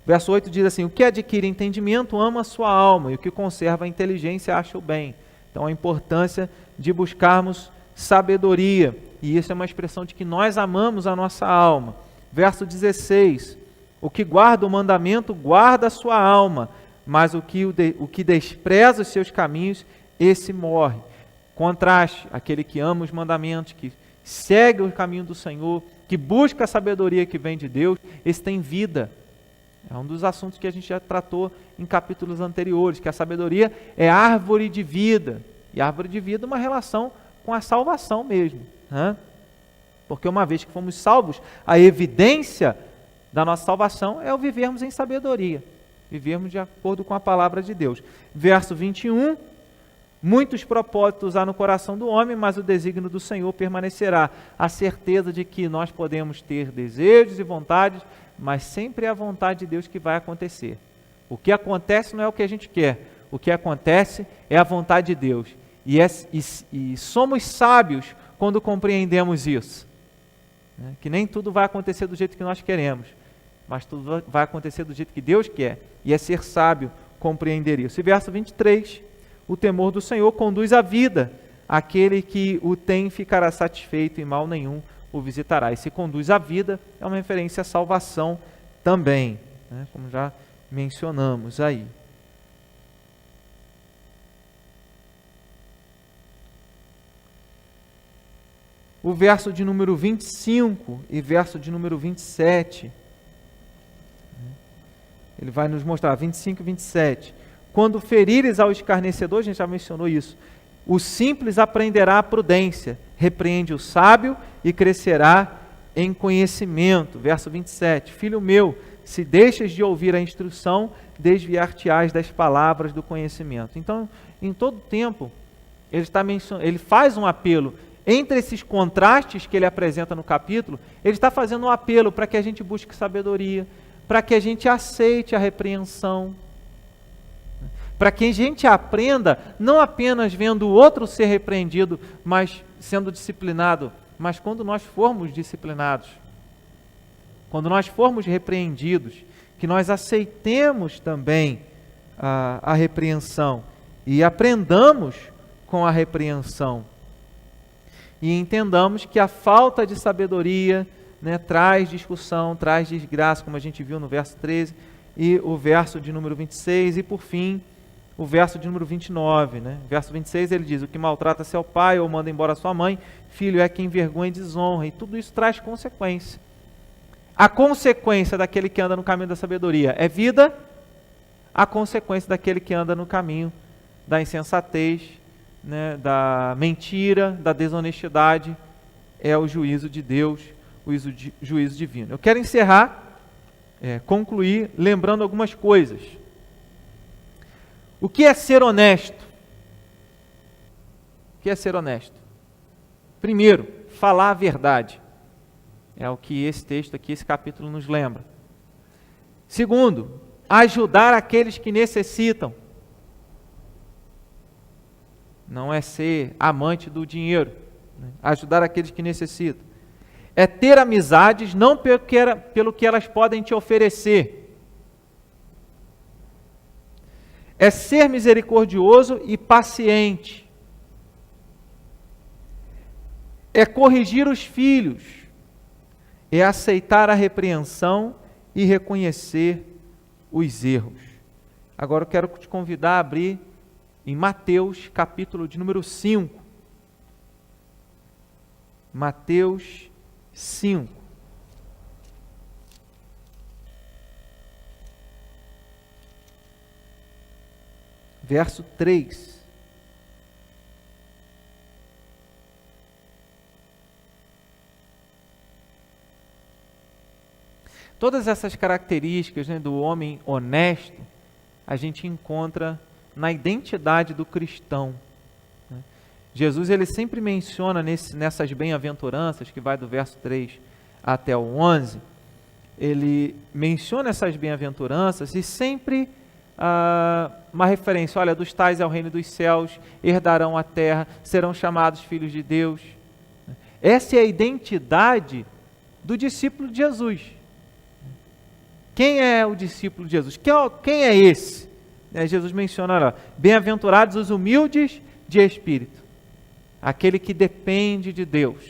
Verso 8 diz assim: o que adquire entendimento ama a sua alma, e o que conserva a inteligência acha o bem. Então, a importância de buscarmos sabedoria, e isso é uma expressão de que nós amamos a nossa alma. Verso 16: o que guarda o mandamento guarda a sua alma, mas o que despreza os seus caminhos, esse morre. Contraste: aquele que ama os mandamentos, que segue o caminho do Senhor, que busca a sabedoria que vem de Deus, esse tem vida. É um dos assuntos que a gente já tratou em capítulos anteriores, que a sabedoria é árvore de vida. E árvore de vida é uma relação com a salvação mesmo, né? Porque uma vez que fomos salvos, a evidência da nossa salvação é o vivermos em sabedoria, vivermos de acordo com a palavra de Deus. Verso 21, muitos propósitos há no coração do homem, mas o desígnio do Senhor permanecerá. A certeza de que nós podemos ter desejos e vontades, mas sempre é a vontade de Deus que vai acontecer. O que acontece não é o que a gente quer, o que acontece é a vontade de Deus. E somos sábios quando compreendemos isso. né? Que nem tudo vai acontecer do jeito que nós queremos, mas tudo vai acontecer do jeito que Deus quer, e é ser sábio compreender isso. E verso 23, o temor do Senhor conduz à vida, aquele que o tem ficará satisfeito e mal nenhum o visitará. E se conduz à vida, é uma referência à salvação também, né? Como já mencionamos aí. O verso de número 25 e verso de número 27, ele vai nos mostrar, 25 e 27. Quando ferires ao escarnecedor, a gente já mencionou isso, o simples aprenderá a prudência, repreende o sábio e crescerá em conhecimento. Verso 27. Filho meu, se deixas de ouvir a instrução, desviar-te-ás das palavras do conhecimento. Então, em todo tempo, ele faz um apelo. Entre esses contrastes que ele apresenta no capítulo, ele está fazendo um apelo para que a gente busque sabedoria, para que a gente aceite a repreensão, para que a gente aprenda não apenas vendo o outro ser repreendido, mas sendo disciplinado, mas quando nós formos disciplinados, quando nós formos repreendidos, que nós aceitemos também a repreensão e aprendamos com a repreensão. E entendamos que a falta de sabedoria, né, traz discussão, traz desgraça, como a gente viu no verso 13, e o verso de número 26, e por fim, o verso de número 29. Né? Verso 26 ele diz, o que maltrata seu pai ou manda embora sua mãe, filho é quem envergonha e desonra, e tudo isso traz consequência. A consequência daquele que anda no caminho da sabedoria é vida, a consequência daquele que anda no caminho da insensatez, né, da mentira, da desonestidade, é o juízo de Deus, o juízo divino. Eu quero encerrar, concluir, lembrando algumas coisas. O que é ser honesto? O que é ser honesto? Primeiro, falar a verdade. É o que esse texto aqui, esse capítulo nos lembra. Segundo, ajudar aqueles que necessitam. Não é ser amante do dinheiro, né? Ajudar aqueles que necessitam. É ter amizades não pelo que elas podem te oferecer. É ser misericordioso e paciente. É corrigir os filhos. É aceitar a repreensão e reconhecer os erros. Agora eu quero te convidar a abrir em Mateus, capítulo de número 5. Mateus 5. Verso 3. Todas essas características, né, do homem honesto, a gente encontra na identidade do cristão. Jesus ele sempre menciona nessas bem-aventuranças, que vai do verso 3 até o 11, ele menciona essas bem-aventuranças e sempre uma referência, olha, dos tais é o reino dos céus, herdarão a terra, serão chamados filhos de Deus. Essa é a identidade do discípulo de Jesus. Quem é o discípulo de Jesus? Quem é esse? Jesus menciona, olha, bem-aventurados os humildes de espírito, aquele que depende de Deus,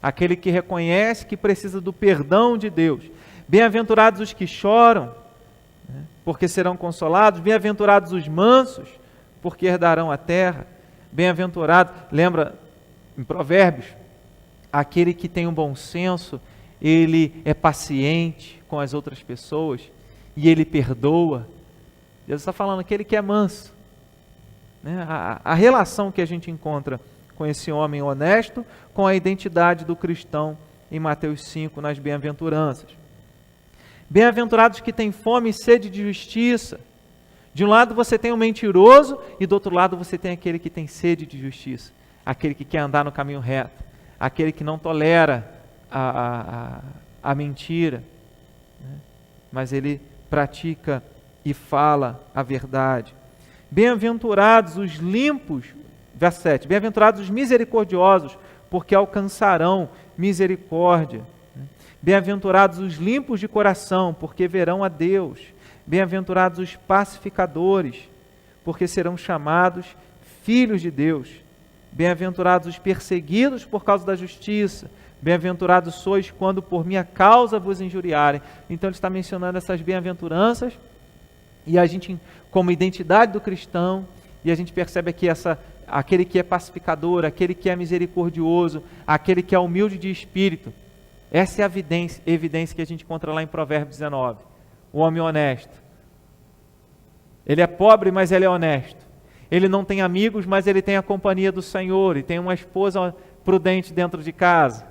aquele que reconhece que precisa do perdão de Deus. Bem-aventurados os que choram, porque serão consolados. Bem-aventurados os mansos, porque herdarão a terra. Bem-aventurado, lembra em Provérbios, aquele que tem um bom senso, ele é paciente com as outras pessoas e ele perdoa. Jesus está falando aquele que é manso. Né? A relação que a gente encontra com esse homem honesto, com a identidade do cristão em Mateus 5, nas bem-aventuranças. Bem-aventurados que têm fome e sede de justiça. De um lado você tem o mentiroso e do outro lado você tem aquele que tem sede de justiça. Aquele que quer andar no caminho reto. Aquele que não tolera a mentira. Né? Mas ele pratica e fala a verdade. Bem-aventurados os limpos, verso 7, bem-aventurados os misericordiosos, porque alcançarão misericórdia. Bem-aventurados os limpos de coração, porque verão a Deus. Bem-aventurados os pacificadores, porque serão chamados filhos de Deus. Bem-aventurados os perseguidos por causa da justiça. Bem-aventurados sois quando por minha causa vos injuriarem. Então ele está mencionando essas bem-aventuranças, e a gente, como identidade do cristão, e a gente percebe aqui aquele que é pacificador, aquele que é misericordioso, aquele que é humilde de espírito. Essa é a evidência que a gente encontra lá em Provérbios 19. O homem honesto. Ele é pobre, mas ele é honesto. Ele não tem amigos, mas ele tem a companhia do Senhor, e tem uma esposa prudente dentro de casa.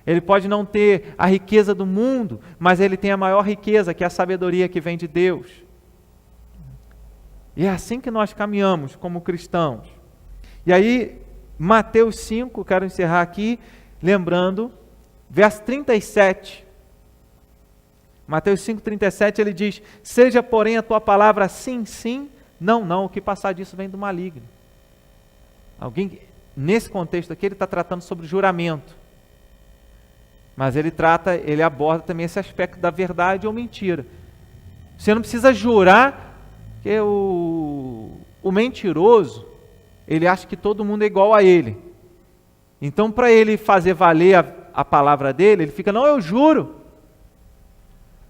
Ele pode não ter a riqueza do mundo, mas ele tem a maior riqueza, que é a sabedoria que vem de Deus. E é assim que nós caminhamos como cristãos. E aí, Mateus 5, quero encerrar aqui, lembrando, verso 37. Mateus 5, 37, ele diz: seja, porém, a tua palavra sim, sim, não, não. O que passar disso vem do maligno. Nesse contexto aqui, ele está tratando sobre juramento. Mas ele aborda também esse aspecto da verdade ou mentira. Você não precisa jurar, que o mentiroso, ele acha que todo mundo é igual a ele. Então, para ele fazer valer a palavra dele, ele fica: não, eu juro.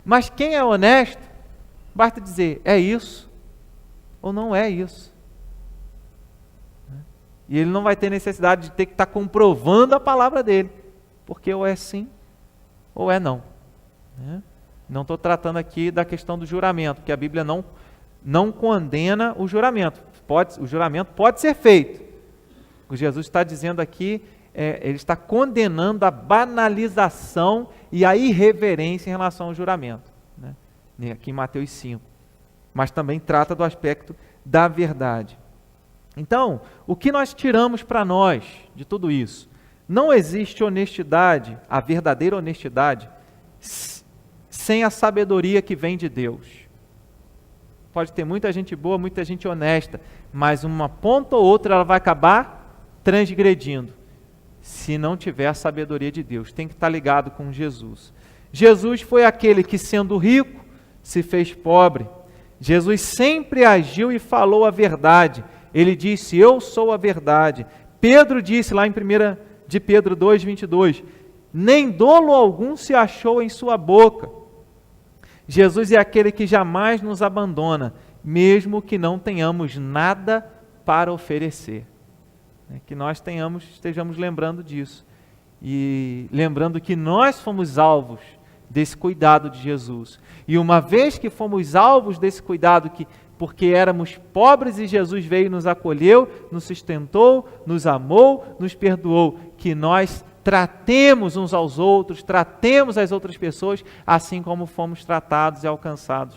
Mas quem é honesto, basta dizer: é isso, ou não é isso. E ele não vai ter necessidade de ter que estar comprovando a palavra dele, porque ou é sim, ou é não. Não estou tratando aqui da questão do juramento, porque a Bíblia não condena o juramento. O juramento pode ser feito. O que Jesus está dizendo aqui, ele está condenando a banalização e a irreverência em relação ao juramento, aqui em Mateus 5. Mas também trata do aspecto da verdade. Então, o que nós tiramos para nós de tudo isso? Não existe honestidade, a verdadeira honestidade, sem a sabedoria que vem de Deus. Pode ter muita gente boa, muita gente honesta, mas uma ponta ou outra ela vai acabar transgredindo, se não tiver a sabedoria de Deus. Tem que estar ligado com Jesus. Jesus foi aquele que, sendo rico, se fez pobre. Jesus sempre agiu e falou a verdade. Ele disse: eu sou a verdade. Pedro disse lá em 1 de Pedro 2, 22, nem dolo algum se achou em sua boca. Jesus é aquele que jamais nos abandona, mesmo que não tenhamos nada para oferecer. Que nós estejamos lembrando disso. E lembrando que nós fomos alvos desse cuidado de Jesus. E uma vez que fomos alvos desse cuidado, porque éramos pobres e Jesus veio e nos acolheu, nos sustentou, nos amou, nos perdoou, que nós tratemos uns aos outros, tratemos as outras pessoas, assim como fomos tratados e alcançados